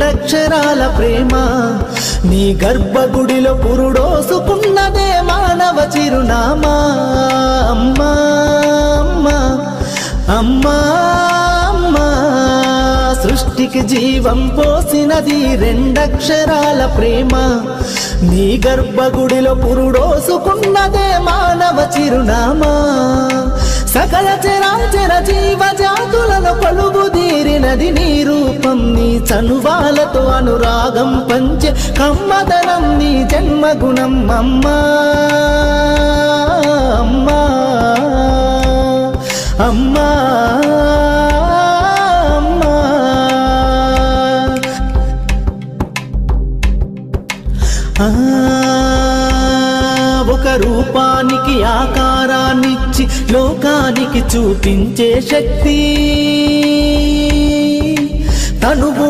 రెండక్షరాల ప్రేమ నీ గర్భగుడిలో పురుడోసుకున్నదే మానవ చిరునామా అమ్మా అమ్మా అమ్మా అమ్మా సృష్టికి జీవం పోసినది రెండక్షరాల ప్రేమ నీ గర్భగుడిలో పురుడోసుకున్నదే మానవ చిరునామా సకల చరాచర జీవ జాతులను కొలువుదీరినది నీ రూపం నీ చనువాలతో అనురాగం పంచే కమ్మదనం నీ జన్మగుణం అమ్మా అమ్మా అమ్మా ఒక రూపానికి ఆకారాన్నిచ్చి లోకానికి చూపించే శక్తి తనువు